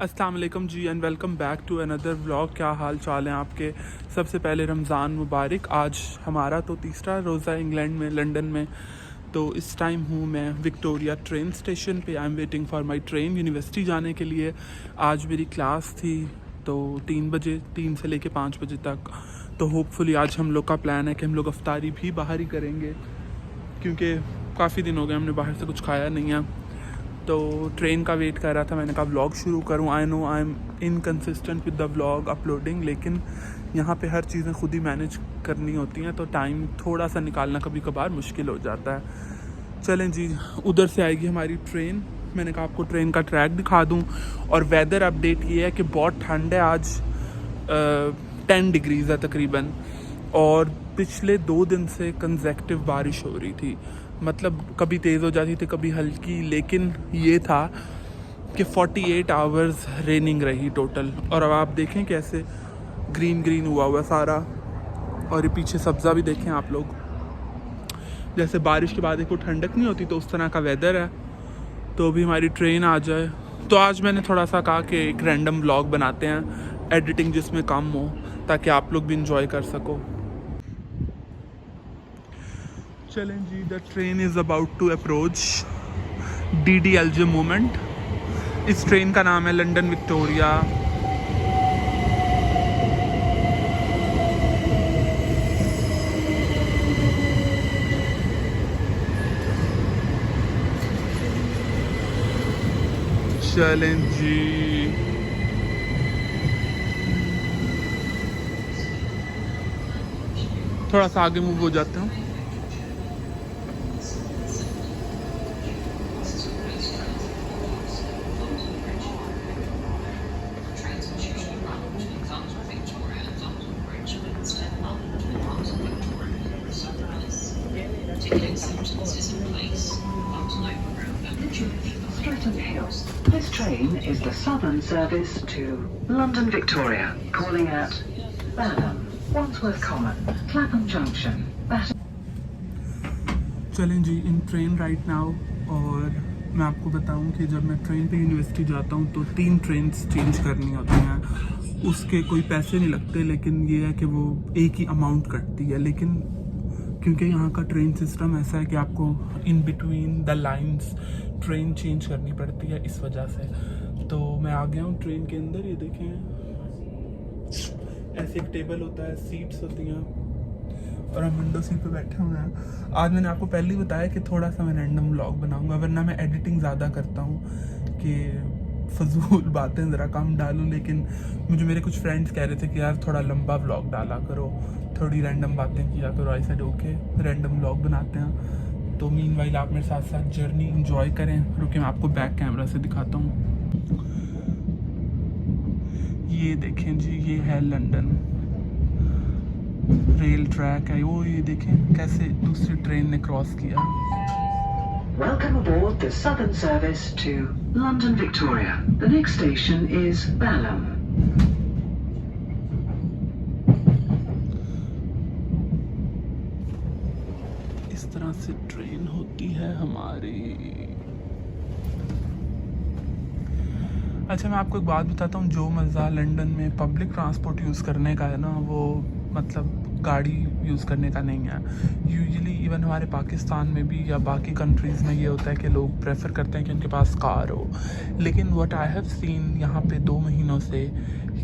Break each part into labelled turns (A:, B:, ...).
A: अस्सलाम वालेकुम जी and welcome back to another vlog. क्या हाल चाल हैं आपके? सबसे पहले रमज़ान मुबारक। आज हमारा तो तीसरा रोज़ा इंग्लैंड में, लंदन में। तो इस टाइम हूँ मैं विक्टोरिया ट्रेन स्टेशन पे। I am waiting for my train university जाने के लिए। आज मेरी क्लास थी तो 3 बजे, 3 से लेके 5 बजे तक। तो होपफुली आज हम लोग का प्लान है कि हम लोग अफ्तारी भी बाहर ही करेंगे, क्योंकि काफ़ी दिन हो गए हमने बाहर से कुछ खाया नहीं है। तो ट्रेन का वेट कर रहा था, मैंने कहा व्लॉग शुरू करूं। I know I am inconsistent with the vlog uploading, लेकिन यहाँ पे हर चीज़ें खुद ही मैनेज करनी होती हैं, तो टाइम थोड़ा सा निकालना कभी कभार मुश्किल हो जाता है। चलें जी, उधर से आएगी हमारी ट्रेन। मैंने कहा आपको ट्रेन का ट्रैक दिखा दूँ। और वेदर अपडेट ये है कि बहुत ठंड है आज, 10 डिग्रीज़ है तकरीबन। और पिछले 2 दिन से कंसेक्टिव बारिश हो रही थी, मतलब कभी तेज़ हो जाती थी कभी हल्की, लेकिन ये था कि 48 आवर्स रेनिंग रही टोटल। और अब आप देखें कैसे ग्रीन ग्रीन हुआ सारा, और ये पीछे सब्ज़ा भी देखें आप लोग। जैसे बारिश के बाद एक ठंडक नहीं होती, तो उस तरह का वेदर है। तो अभी हमारी ट्रेन आ जाए। तो आज मैंने थोड़ा सा कहा कि एक रैंडम व्लॉग बनाते हैं, एडिटिंग जिसमें कम हो, ताकि आप लोग भी इंजॉय कर सको। चलें जी, the train is about to approach DDLJ moment. इस ट्रेन का नाम है लंदन विक्टोरिया। चलें जी, थोड़ा सा आगे मूव हो जाते हैं।
B: Streatham Hill. This train is the southern service to London Victoria, calling at Balham, Wandsworth Common, Clapham Junction.
A: चलें जी, इन ट्रेन राइट नाउ। और मैं आपको बताऊं कि जब मैं ट्रेन पे यूनिवर्सिटी जाता हूं तो 3 ट्रेन्स चेंज करनी होती हैं। उसके कोई पैसे नहीं लगते, लेकिन ये है कि वो एक ही अमाउंट कटती है। लेकिन क्योंकि यहाँ का ट्रेन सिस्टम ऐसा है कि आपको in between the lines train change करनी पड़ती है, इस वजह से। तो मैं आ गया हूँ ट्रेन के अंदर। ये देखें, ऐसे एक टेबल होता है, सीट्स होती हैं, और हम विंडो सीट पे बैठे हुए हैं। आज मैंने आपको पहले ही बताया कि थोड़ा सा मैं रैंडम व्लॉग बनाऊंगा, वरना मैं एडिटिंग ज़्यादा करता हूँ कि फजूल बातें ज़रा कम डालूँ। लेकिन मुझे मेरे कुछ फ्रेंड्स कह रहे थे कि यार थोड़ा लंबा व्लॉग डाला करो, थोड़ी रैंडम बातें किया करो। I said okay, random vlog बनाते हैं। तो मीनवाइल आप मेरे साथ साथ जर्नी इंजॉय करें। रुके, मैं आपको बैक कैमरा से दिखाता हूँ। ये देखें जी, ये है लंदन रेल ट्रैक है वो। ये देखें कैसे दूसरी ट्रेन ने क्रॉस किया।
B: Welcome aboard the southern service to London Victoria. The next station is Balham.
A: इस तरह से ट्रेन होती है हमारी। अच्छा, मैं आपको एक बात बताता हूँ। जो मज़ा लंदन में पब्लिक ट्रांसपोर्ट यूज़ करने का है ना, वो मतलब गाड़ी यूज़ करने का नहीं है। यूजुअली इवन हमारे पाकिस्तान में भी या बाकी कंट्रीज़ में ये होता है कि लोग प्रेफर करते हैं कि उनके पास कार हो। लेकिन व्हाट आई हैव सीन यहाँ पे 2 महीनों से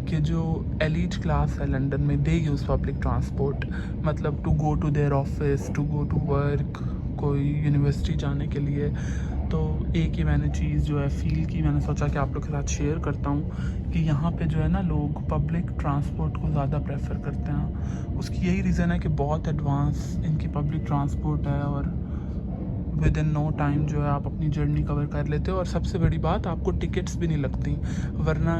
A: कि जो एलीट क्लास है लंदन में, दे यूज़ पब्लिक ट्रांसपोर्ट, मतलब to go to their office, to go to work, कोई यूनिवर्सिटी जाने के लिए। तो एक ही मैंने चीज़ जो है फील की, मैंने सोचा कि आप लोग के साथ शेयर करता हूँ कि यहाँ पे जो है ना, लोग पब्लिक ट्रांसपोर्ट को ज़्यादा प्रेफर करते हैं। उसकी यही रीज़न है कि बहुत एडवांस इनकी पब्लिक ट्रांसपोर्ट है, और विद इन नो टाइम जो है आप अपनी जर्नी कवर कर लेते हो। और सबसे बड़ी बात, आपको टिकट्स भी नहीं लगती। वरना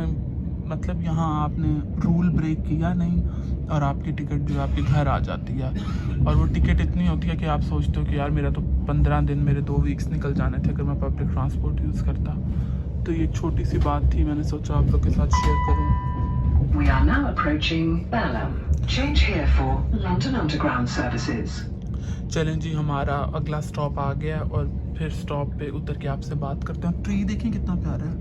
A: मतलब यहाँ आपने रूल ब्रेक किया नहीं और आपकी टिकट जो है आपके घर आ जाती है। और वो टिकट इतनी होती है कि आप सोचते हो कि यार मेरा तो 15 दिन, मेरे 2 वीक्स निकल जाने थे अगर मैं पब्लिक ट्रांसपोर्ट यूज़ करता। तो ये छोटी सी बात थी, मैंने सोचा आप लोग के साथ शेयर करूँ।
B: We are now approaching Balham. Change here for London Underground services.
A: चलें जी, हमारा अगला स्टॉप आ गया और फिर स्टॉप पे उतर के आपसे बात करते हैं। ट्री देखें कितना प्यारा है,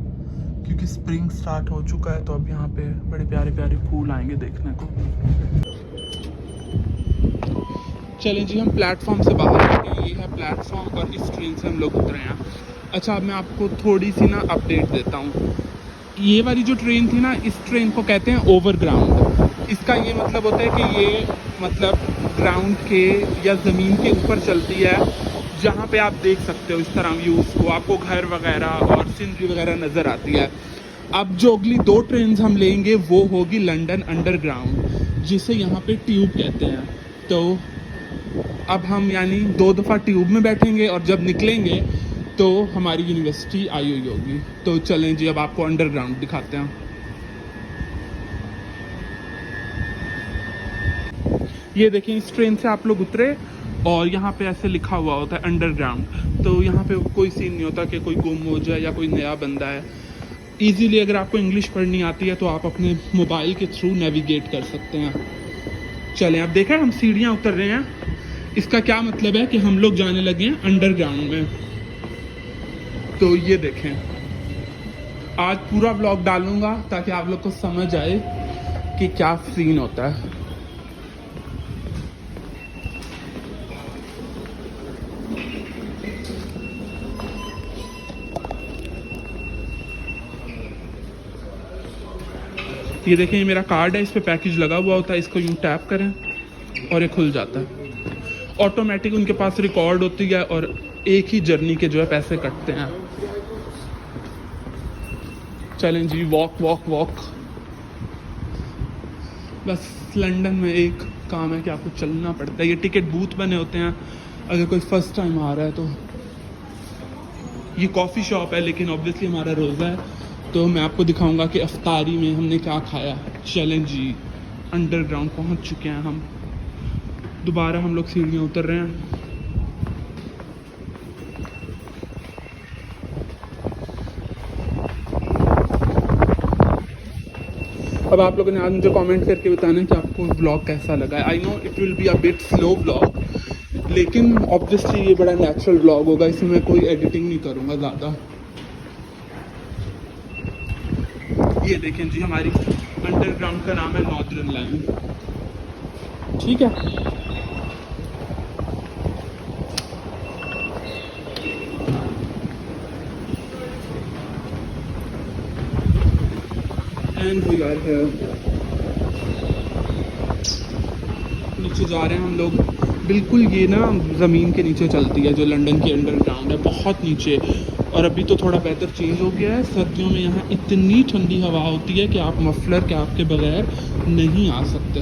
A: क्योंकि स्प्रिंग स्टार्ट हो चुका है, तो अब यहाँ पे बड़े प्यारे प्यारे फूल आएंगे देखने को। चलें जी, हम प्लेटफॉर्म से बाहर आ गए। ये है प्लेटफॉर्म और इस ट्रेन से हम लोग उतरे हैं। अच्छा, अब मैं आपको थोड़ी सी ना अपडेट देता हूँ। ये वाली जो ट्रेन थी ना, इस ट्रेन को कहते हैं ओवरग्राउंड। इसका ये मतलब होता है कि ये मतलब ग्राउंड के या ज़मीन के ऊपर चलती है, जहाँ पे आप देख सकते हो इस तरह व्यूज़ को, आपको घर वगैरह और सीनरी वगैरह नज़र आती है। अब जो अगली 2 ट्रेन हम लेंगे वो होगी लंदन अंडरग्राउंड, जिसे यहाँ पे ट्यूब कहते हैं। तो अब हम यानी 2 दफ़ा ट्यूब में बैठेंगे और जब निकलेंगे तो हमारी यूनिवर्सिटी आई हुई होगी। तो चलें जी, अब आपको अंडरग्राउंड दिखाते हैं। ये देखें, इस ट्रेन से आप लोग उतरे और यहाँ पे ऐसे लिखा हुआ होता है अंडरग्राउंड। तो यहाँ पे कोई सीन नहीं होता कि कोई गुम हो जाए या कोई नया बंदा है। इजीली अगर आपको इंग्लिश पढ़नी आती है तो आप अपने मोबाइल के थ्रू नेविगेट कर सकते हैं। चलें, अब देखें हम सीढ़ियाँ उतर रहे हैं। इसका क्या मतलब है कि हम लोग जाने लगे हैं अंडरग्राउंड में। तो ये देखें, आज पूरा ब्लॉग डालूंगा ताकि आप लोग को समझ आए कि क्या सीन होता है। ये देखें, ये मेरा कार्ड है, इस पे पैकेज लगा हुआ होता है। इसको यूं टैप करें और ये खुल जाता है। ऑटोमेटिक उनके पास रिकॉर्ड होती है और एक ही जर्नी के जो है पैसे कटते हैं। चलें जी, वॉक वॉक वॉक। बस लंदन में एक काम है कि आपको चलना पड़ता है। ये टिकट बूथ बने होते हैं अगर कोई फर्स्ट टाइम आ रहा है तो। ये कॉफ़ी शॉप है, लेकिन ऑब्वियसली हमारा रोज़ा है तो मैं आपको दिखाऊंगा कि अफ्तारी में हमने क्या खाया। चलें जी, अंडरग्राउंड पहुंच चुके हैं हम। दोबारा हम लोग सीढ़ियाँ उतर रहे हैं। अब आप लोगों ने आज मुझे कमेंट करके बताना कि आपको व्लॉग कैसा लगा है। I know it will be a bit slow vlog, लेकिन ऑब्वियसली ये बड़ा नेचुरल व्लॉग होगा, इसमें मैं कोई एडिटिंग नहीं करूँगा ज़्यादा। ये देखें जी, हमारी अंडरग्राउंड का नाम है नॉर्दर्न लाइन। ठीक है, एंड वी आर हियर। नीचे जा रहे हैं हम लोग। बिल्कुल ये ना ज़मीन के नीचे चलती है जो लंदन की अंडरग्राउंड है, बहुत नीचे। और अभी तो थोड़ा वेदर चेंज हो गया है। सर्दियों में यहाँ इतनी ठंडी हवा होती है कि आप मफलर कैप के बगैर नहीं आ सकते।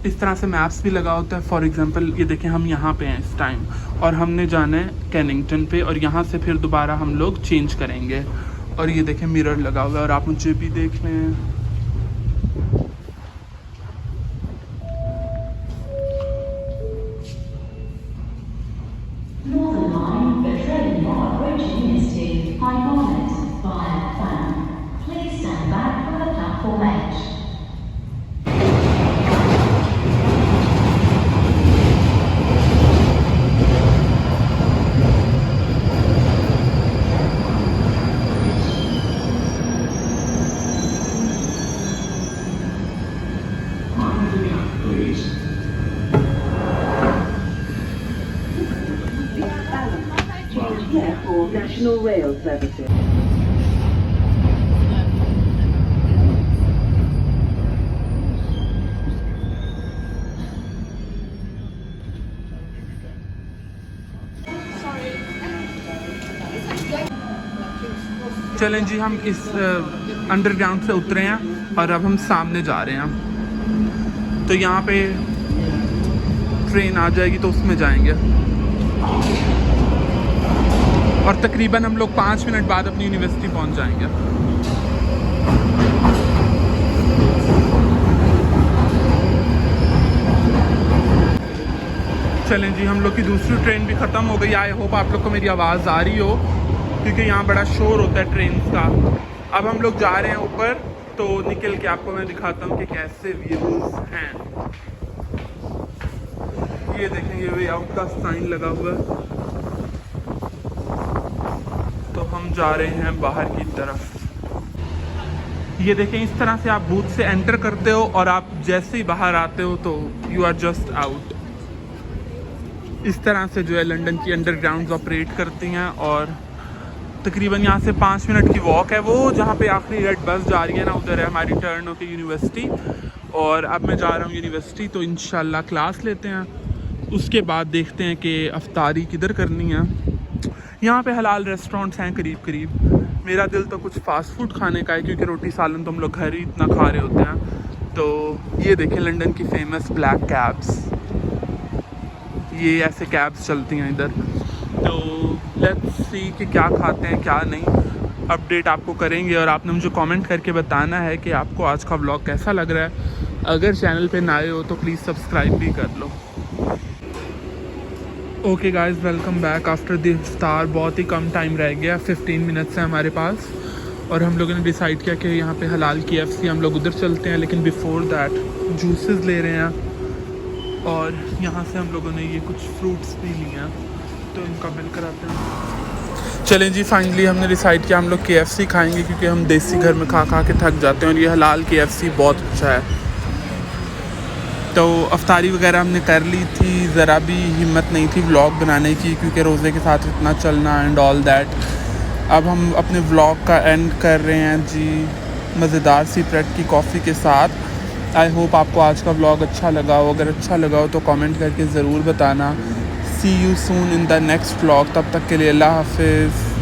A: इस तरह से मैप्स भी लगा होता है। फॉर एग्जांपल ये देखें, हम यहाँ पे हैं इस टाइम और हमने जाना है कैनिंगटन पे, और यहाँ से फिर दोबारा हम लोग चेंज करेंगे। और ये देखें, मिरर लगा हुआ है और आप मुझे भी देख लें।
B: For National Rail Services.
A: चलें जी, हम इस अंडरग्राउंड से उतरे हैं और अब हम सामने जा रहे हैं। तो यहाँ पे ट्रेन आ जाएगी तो उसमें जाएंगे। और तकरीबन हम लोग 5 मिनट बाद अपनी यूनिवर्सिटी पहुँच जाएंगे। चलें जी, हम लोग की दूसरी ट्रेन भी ख़त्म हो गई। आई होप आप लोग को मेरी आवाज़ आ रही हो, क्योंकि यहाँ बड़ा शोर होता है ट्रेन का। अब हम लोग जा रहे हैं ऊपर, तो निकल के आपको मैं दिखाता हूँ कि कैसे व्यूज़ हैं। ये देखें, ये वे आउट का साइन लगा हुआ है। तो हम हम जा रहे हैं बाहर की तरफ। ये देखें, इस तरह से आप बूथ से एंटर करते हो और आप जैसे ही बाहर आते हो तो यू आर जस्ट आउट। इस तरह से जो है लंदन की अंडरग्राउंड्स ऑपरेट करती हैं और तकरीबन यहाँ से 5 मिनट की वॉक है। वो जहाँ पे आखिरी रेड बस जा रही है ना, उधर है हमारी टर्न होकर यूनिवर्सिटी। और अब मैं जा रहा हूँ यूनिवर्सिटी, तो इंशाल्लाह क्लास लेते हैं, उसके बाद देखते हैं कि अफ्तारी किधर करनी है। यहाँ पे हलाल रेस्टोरेंट्स हैं करीब करीब। मेरा दिल तो कुछ फ़ास्ट फूड खाने का है क्योंकि रोटी सालन तो हम लोग घर ही इतना खा रहे होते हैं। तो ये देखें लंदन की फेमस ब्लैक कैब्स, ये ऐसे कैब्स चलती हैं इधर। तो लेट्स सी कि क्या खाते हैं क्या नहीं, अपडेट आपको करेंगे। और आपने मुझे कमेंट करके बताना है कि आपको आज का व्लॉग कैसा लग रहा है। अगर चैनल पे नए हो तो प्लीज़ सब्सक्राइब भी कर लो। Okay guys, welcome back after the इफ्तार। बहुत ही कम टाइम रह गया, 15 मिनट्स है हमारे पास। और हम लोगों ने डिसाइड किया कि यहाँ पे हलाल KFC हम लोग उधर चलते हैं, लेकिन बिफोर दैट जूसेस ले रहे हैं। और यहाँ से हम लोगों ने ये कुछ फ्रूट्स भी लिए हैं, तो इनका बिल कराते हैं। चलें जी, फाइनली हमने डिसाइड किया हम लोग KFC खाएंगे क्योंकि हम देसी घर में खा खा के थक जाते हैं और ये हलाल KFC बहुत अच्छा है। तो अफ्तारी वगैरह हमने कर ली थी, ज़रा भी हिम्मत नहीं थी व्लॉग बनाने की क्योंकि रोज़े के साथ इतना चलना एंड ऑल दैट। अब हम अपने व्लॉग का एंड कर रहे हैं जी मज़ेदार सी ब्रेड की कॉफ़ी के साथ। आई होप आपको आज का व्लॉग अच्छा लगा हो। अगर अच्छा लगा हो तो कमेंट करके ज़रूर बताना। See you soon in the next vlog. तब तक के लिए अल्लाह हाफिज़।